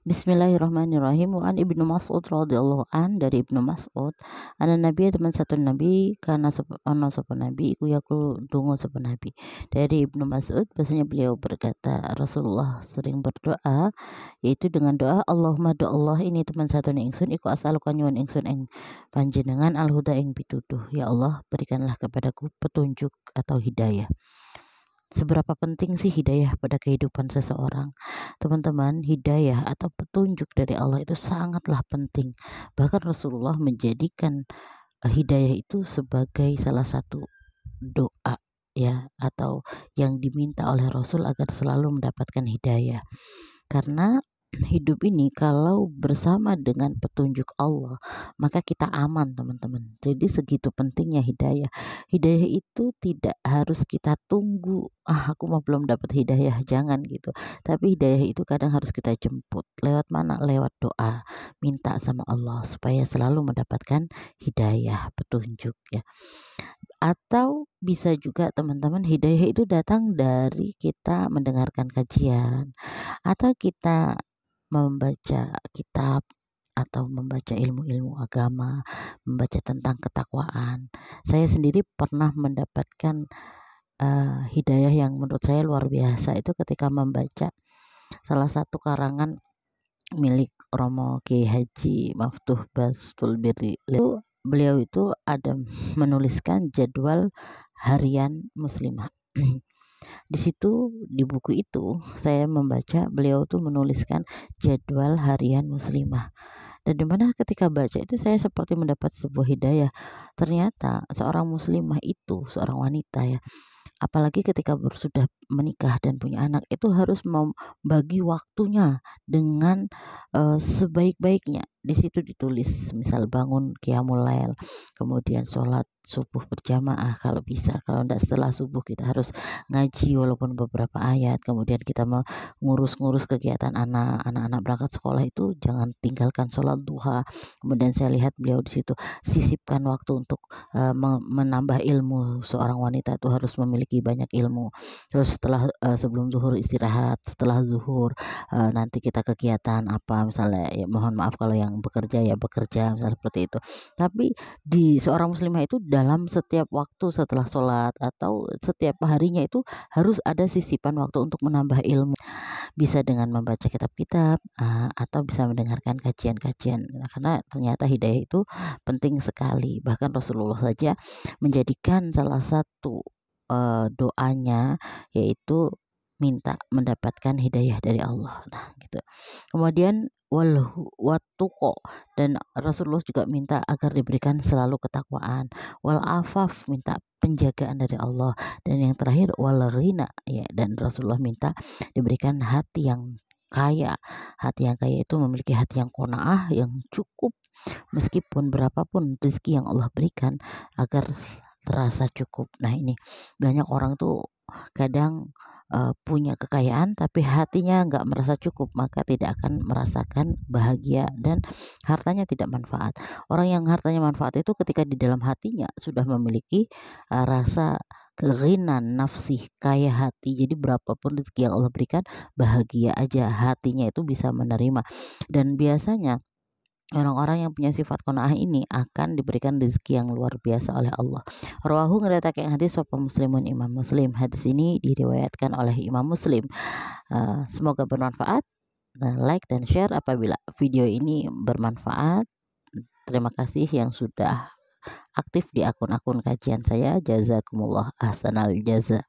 Bismillahirrahmanirrahim. Wa an Ibnu Mas'ud radhiyallahu an, dari Ibnu Mas'ud, ana nabi teman satu nabi kana ana sapa nabi iku yaqulu donga sapa nabi. Dari Ibnu Mas'ud bahasanya beliau berkata, Rasulullah sering berdoa, yaitu dengan doa Allahumma do Allah ini teman satu ingsun iku as'aluka nyuwun ingsun ing panjenengan al-huda ing pituduh. Ya Allah, berikanlah kepadaku petunjuk atau hidayah. Seberapa penting sih hidayah pada kehidupan seseorang? Teman-teman, hidayah atau petunjuk dari Allah itu sangatlah penting. Bahkan Rasulullah menjadikan hidayah itu sebagai salah satu doa, ya, atau yang diminta oleh Rasul agar selalu mendapatkan hidayah. Karena hidup ini kalau bersama dengan petunjuk Allah, maka kita aman, teman-teman. Jadi segitu pentingnya hidayah. Hidayah itu tidak harus kita tunggu, aku mah belum dapat hidayah, jangan gitu. Tapi hidayah itu kadang harus kita jemput. Lewat mana? Lewat doa. Minta sama Allah supaya selalu mendapatkan hidayah, petunjuk, ya. Atau bisa juga teman-teman, hidayah itu datang dari kita mendengarkan kajian, atau kita membaca kitab, atau membaca ilmu-ilmu agama, membaca tentang ketakwaan. Saya sendiri pernah mendapatkan hidayah yang menurut saya luar biasa itu ketika membaca salah satu karangan milik Romo Kiai Haji Maftuh Bastul Birri. Beliau itu ada menuliskan jadwal harian muslimah. Di situ, di buku itu saya membaca beliau tuh menuliskan jadwal harian muslimah. Dan dimana ketika baca itu saya seperti mendapat sebuah hidayah. Ternyata seorang muslimah itu, seorang wanita, ya, apalagi ketika sudah menikah dan punya anak, itu harus membagi waktunya dengan sebaik-baiknya. Di situ ditulis misal bangun qiyamul lail, kemudian sholat subuh berjamaah kalau bisa, kalau tidak setelah subuh kita harus ngaji walaupun beberapa ayat, kemudian kita mengurus-ngurus kegiatan anak-anak berangkat sekolah itu jangan tinggalkan sholat duha. Kemudian saya lihat beliau di situ sisipkan waktu untuk menambah ilmu. Seorang wanita itu harus memiliki banyak ilmu. Terus setelah sebelum zuhur istirahat, setelah zuhur nanti kita kegiatan apa misalnya, ya mohon maaf kalau yang bekerja ya bekerja misalnya seperti itu. Tapi di seorang muslimah itu dalam setiap waktu setelah sholat atau setiap harinya itu harus ada sisipan waktu untuk menambah ilmu. Bisa dengan membaca kitab-kitab atau bisa mendengarkan kajian-kajian. Karena ternyata hidayah itu penting sekali. Bahkan Rasulullah saja menjadikan salah satu doanya yaitu minta mendapatkan hidayah dari Allah. Nah, gitu. Kemudian watuko, dan Rasulullah juga minta agar diberikan selalu ketakwaan. Wal afaf, minta penjagaan dari Allah. Dan yang terakhir wal ghina, ya, dan Rasulullah minta diberikan hati yang kaya. Hati yang kaya itu memiliki hati yang qanaah, yang cukup meskipun berapapun rezeki yang Allah berikan agar terasa cukup. Nah, ini banyak orang tuh kadang punya kekayaan tapi hatinya nggak merasa cukup, maka tidak akan merasakan bahagia dan hartanya tidak manfaat. Orang yang hartanya manfaat itu ketika di dalam hatinya sudah memiliki rasa keghinan nafsi, kaya hati. Jadi berapapun rezeki yang Allah berikan, bahagia aja, hatinya itu bisa menerima. Dan biasanya orang-orang yang punya sifat qanaah ini akan diberikan rezeki yang luar biasa oleh Allah. Rawahu ngeriwayatkan hadis sapa Muslimun, Imam Muslim. Hadis ini diriwayatkan oleh Imam Muslim. Semoga bermanfaat. Like dan share apabila video ini bermanfaat. Terima kasih yang sudah aktif di akun-akun kajian saya. Jazakumullah ahsanal jaza.